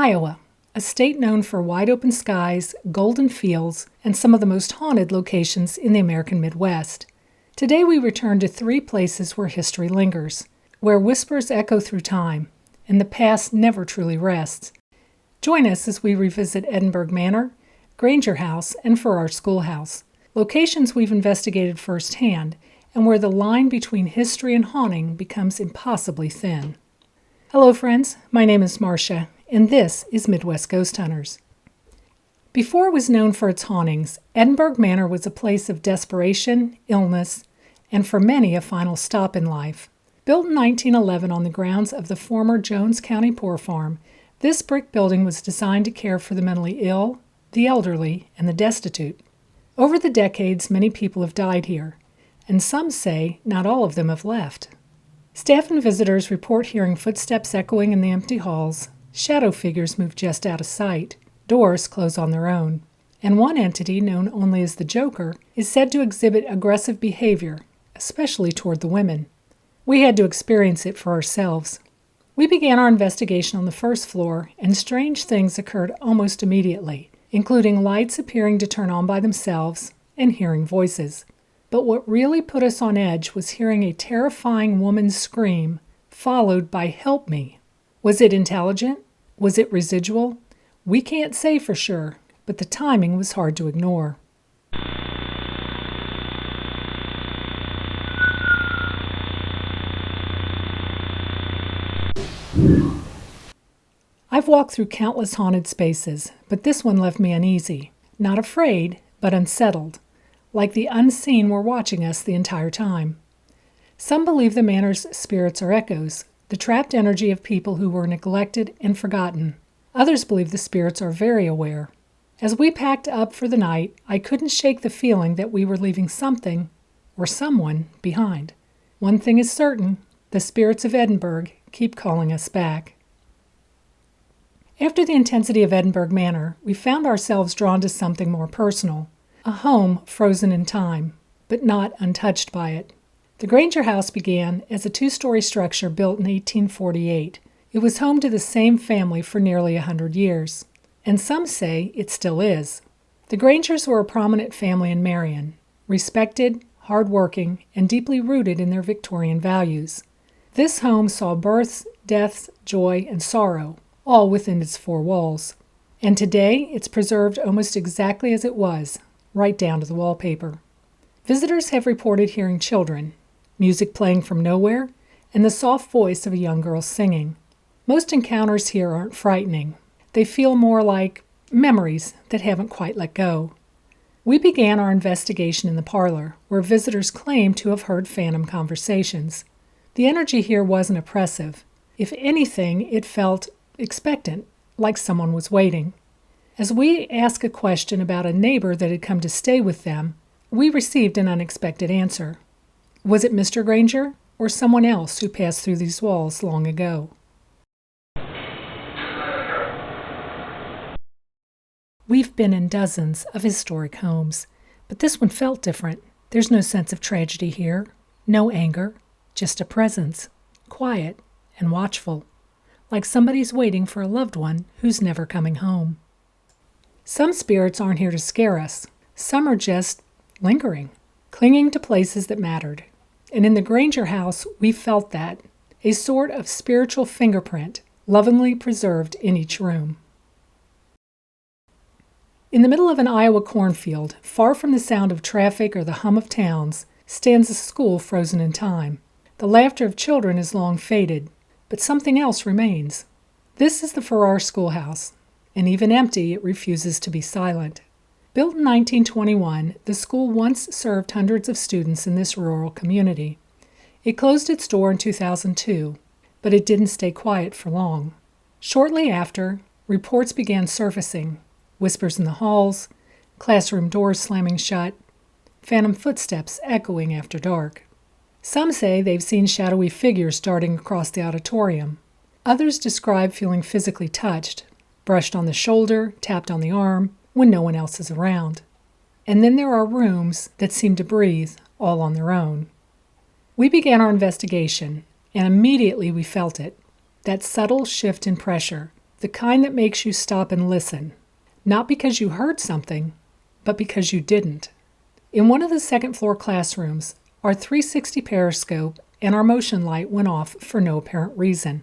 Iowa, a state known for wide open skies, golden fields, and some of the most haunted locations in the American Midwest. Today we return to 3 places where history lingers, where whispers echo through time, and the past never truly rests. Join us as we revisit Edinburgh Manor, Granger House, and Farrar Schoolhouse, locations we've investigated firsthand, and where the line between history and haunting becomes impossibly thin. Hello friends, my name is Marcia, and this is Midwest Ghost Hunters. Before it was known for its hauntings, Edinburgh Manor was a place of desperation, illness, and for many a final stop in life. Built in 1911 on the grounds of the former Jones County Poor Farm, this brick building was designed to care for the mentally ill, the elderly, and the destitute. Over the decades, many people have died here, and some say not all of them have left. Staff and visitors report hearing footsteps echoing in the empty halls, shadow figures move just out of sight, doors close on their own, and one entity, known only as the Joker, is said to exhibit aggressive behavior, especially toward the women. We had to experience it for ourselves. We began our investigation on the first floor, and strange things occurred almost immediately, including lights appearing to turn on by themselves and hearing voices. But what really put us on edge was hearing a terrifying woman's scream, followed by "Help me." Was it intelligent? Was it residual? We can't say for sure, but the timing was hard to ignore. I've walked through countless haunted spaces, but this one left me uneasy, not afraid, but unsettled, like the unseen were watching us the entire time. Some believe the manor's spirits are echoes, the trapped energy of people who were neglected and forgotten. Others believe the spirits are very aware. As we packed up for the night, I couldn't shake the feeling that we were leaving something, or someone, behind. One thing is certain, the spirits of Edinburgh keep calling us back. After the intensity of Edinburgh Manor, we found ourselves drawn to something more personal, a home frozen in time, but not untouched by it. The Granger House began as a 2-story structure built in 1848. It was home to the same family for nearly 100 years, and some say it still is. The Grangers were a prominent family in Marion, respected, hard-working, and deeply rooted in their Victorian values. This home saw births, deaths, joy, and sorrow, all within its 4 walls. And today, it's preserved almost exactly as it was, right down to the wallpaper. Visitors have reported hearing children, music playing from nowhere, and the soft voice of a young girl singing. Most encounters here aren't frightening. They feel more like memories that haven't quite let go. We began our investigation in the parlor, where visitors claimed to have heard phantom conversations. The energy here wasn't oppressive. If anything, it felt expectant, like someone was waiting. As we asked a question about a neighbor that had come to stay with them, we received an unexpected answer. Was it Mr. Granger or someone else who passed through these walls long ago? We've been in dozens of historic homes, but this one felt different. There's no sense of tragedy here, no anger, just a presence, quiet and watchful, like somebody's waiting for a loved one who's never coming home. Some spirits aren't here to scare us. Some are just lingering, clinging to places that mattered. And in the Granger House, we felt that, a sort of spiritual fingerprint, lovingly preserved in each room. In the middle of an Iowa cornfield, far from the sound of traffic or the hum of towns, stands a school frozen in time. The laughter of children is long faded, but something else remains. This is the Farrar Schoolhouse, and even empty, it refuses to be silent. Built in 1921, the school once served hundreds of students in this rural community. It closed its door in 2002, but it didn't stay quiet for long. Shortly after, reports began surfacing, whispers in the halls, classroom doors slamming shut, phantom footsteps echoing after dark. Some say they've seen shadowy figures darting across the auditorium. Others describe feeling physically touched, brushed on the shoulder, tapped on the arm, when no one else is around. And then there are rooms that seem to breathe all on their own. We began our investigation, and immediately we felt it. That subtle shift in pressure, the kind that makes you stop and listen, not because you heard something, but because you didn't. In one of the second-floor classrooms, our 360 periscope and our motion light went off for no apparent reason.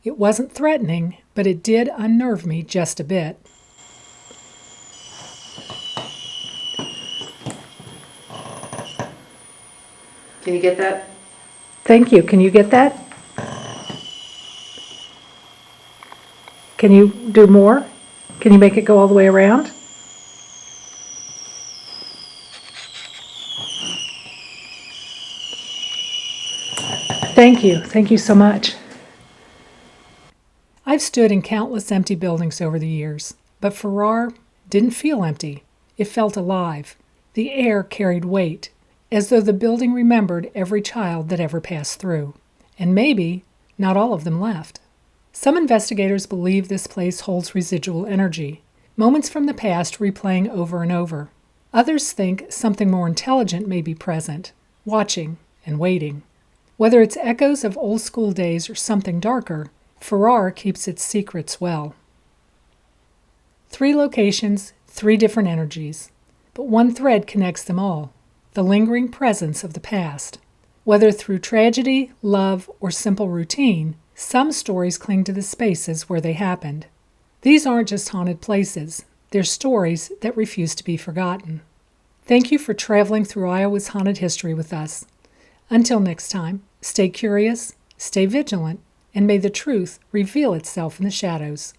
It wasn't threatening, but it did unnerve me just a bit. Can you get that? Thank you. Can you get that? Can you do more? Can you make it go all the way around? Thank you. Thank you so much. I've stood in countless empty buildings over the years, but Farrar didn't feel empty. It felt alive. The air carried weight, as though the building remembered every child that ever passed through. And maybe not all of them left. Some investigators believe this place holds residual energy, moments from the past replaying over and over. Others think something more intelligent may be present, watching and waiting. Whether it's echoes of old school days or something darker, Farrar keeps its secrets well. 3 locations, 3 different energies, but one thread connects them all, the lingering presence of the past. Whether through tragedy, love, or simple routine, some stories cling to the spaces where they happened. These aren't just haunted places, they're stories that refuse to be forgotten. Thank you for traveling through Iowa's haunted history with us. Until next time, stay curious, stay vigilant, and may the truth reveal itself in the shadows.